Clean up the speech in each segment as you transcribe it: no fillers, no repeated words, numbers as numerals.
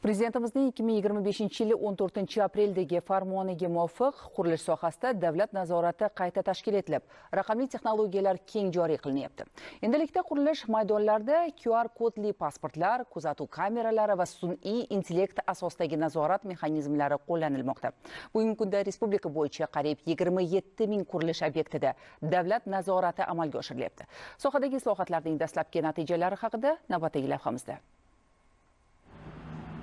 Prezidentimizning 2025-yil 14-apreldagi farmoniga muvofiq qurilish sohasida davlat nazorati qayta tashkil etilib, raqamli texnologiyalar keng joriy qilinyapti. Endilikda qurilish maydonlarida QR kodli pasportlar, kuzatuv kameralari va sun'iy intellekt asosidagi nazorat mexanizmlari qo'llanilmoqda. Bugungi kunda respublika bo'yicha qariyb 27 ming qurilish obyektida davlat nazorati amalga oshirilyapti. Sohadagi islohotlarning dastlabki natijalari haqida navbatdagi lavhamizda.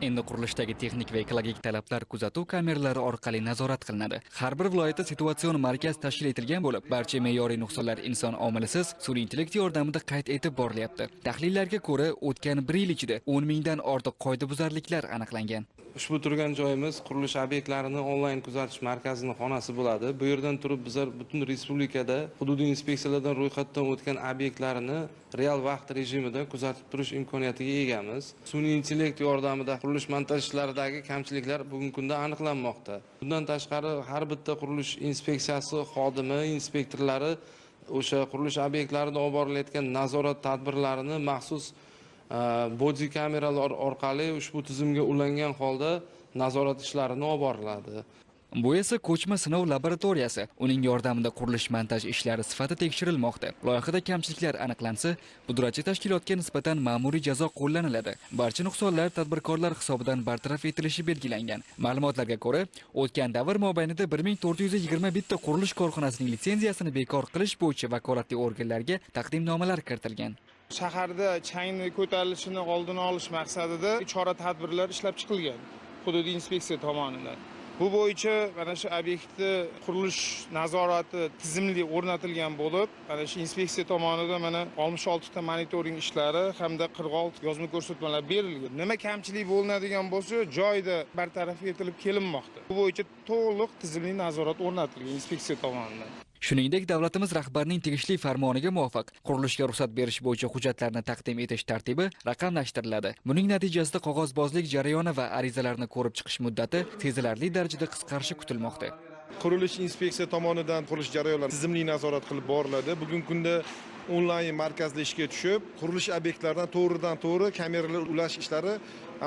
Endi qurilishdagi texnik va ekologik talablar kuzatuv kameralari orqali nazorat qilinadi. Har bir viloyatda situatsion markaz tashkil etilgan bo'lib, barcha me'yoriy nuqsonlar inson omilisiz sun'iy intellekt yordamida qayd etib borilyapti. Tahlillarga ko'ra, o'tgan 1 yil ichida 10 mingdan ortiq qoidabuzarliklar aniqlangan. Ushbu turgan joyimiz qurilish obyektlarini onlayn kuzatish markazining xonasi bo'ladi. Bu yerdan turib bizlar butun respublikada hududiy inspeksiyalardan ro'yxatdan o'tgan obyektlarini real vaqt rejimida kuzatib turish imkoniyatiga egamiz. Sun'iy intellekt yordamida qurilish montaj ishlaridagi kamchiliklar bugungi kunda aniqlanmoqda. Bundan tashqari har bitta qurilish inspeksiyasi xodimi, inspektorlari o'sha qurilish obyektlarida olib borilayotgan nazorat tadbirlarini maxsus body kameralar orqali ushbu tizimga ulangan holda nazorat ishlarini olib boriladi. Bu esa ko'chma sinov laboratoriyasi. Uning yordamida qurilish montaj ishlari sifati tekshirilmoqda. Loyihada kamchiliklar aniqlansa, pudratchi tashkilotga nisbatan ma'muriy jazo qo'llaniladi. Barcha nuqsonlar tadbirkorlar hisobidan bartaraf etilishi belgilangan. Ma'lumotlarga ko'ra, o'tgan davr mobaynida 1421 ta qurilish korxonasining litsenziyasini bekor qilish bo'yicha vakolatli organlarga taqdimnomalar kiritilgan. Shaharda changni ko'tarilishini oldini olish maqsadida chora-tadbirlar ishlab chiqilgan hududiy inspeksiya tomonidan. Bu bo'yicha mana shu obyektda qurilish nazorati tizimli o'rnatilgan bo'lib, mana shu inspeksiya tomonidan mana 66 ta monitoring ishlari hamda 46 yozma ko'rsatmalar berilgan. Nima kamchilik bo'linadigan bo'lsa, joyida bartaraf etilib kelinmoqda. Bu bo'yicha to'liq tizimli nazorat o'rnatilgan inspeksiya tomonidan. Shuningdek, davlatimiz rahbarining tegishli farmoniga muvofiq qurilishga ruxsat berish bo'yicha hujjatlarni taqdim etish tartibi raqamlashtiriladi. Buning natijasida qog'ozbozlik jarayoni va arizalarni ko'rib chiqish muddati sezilarli darajada qisqarishi kutilmoqda. Qurilish inspeksiya tomonidan qurilish jarayonlari tizimli nazorat qilib boriladi. Bugungi kunda onlayn markazli ishga tushib, qurilish obyektlaridan to'g'ridan-to'g'ri kameralar ulash ishlari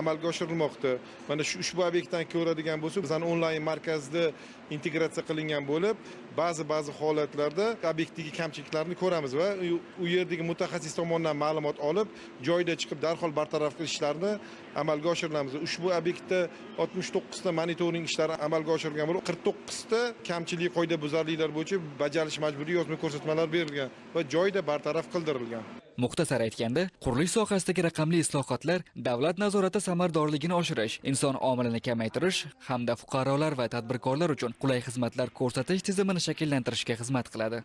amalga oshirilmoqda. Mana ushbu obyektdan ko'radigan bo'lsak, bizning onlayn markazda integratsiya qilingan bo'lib, ba'zi holatlarda obyektdagi kamchiliklarni ko'ramiz va u yerdagi mutaxassis tomonidan ma'lumot olib, joyda chiqib darhol bartaraf qilish ishlarini amalga oshiramiz. Ushbu obyektda 69 ta monitoring ishlari amalga oshirilgan bo'lib, 49 ta kamchilik qoidabuzarliklar bo'yicha bajarish majburiy yozma ko'rsatmalar berilgan va joyda bartaraf qildirilgan. Muxtasar aytganda, qurilish sohasidagi raqamli islohotlar davlat nazorati samaradorligini oshirish, inson omilini kamaytirish hamda fuqarolar va tadbirkorlar uchun qulay xizmatlar ko'rsatish tizimini shakllantirishga xizmat qiladi.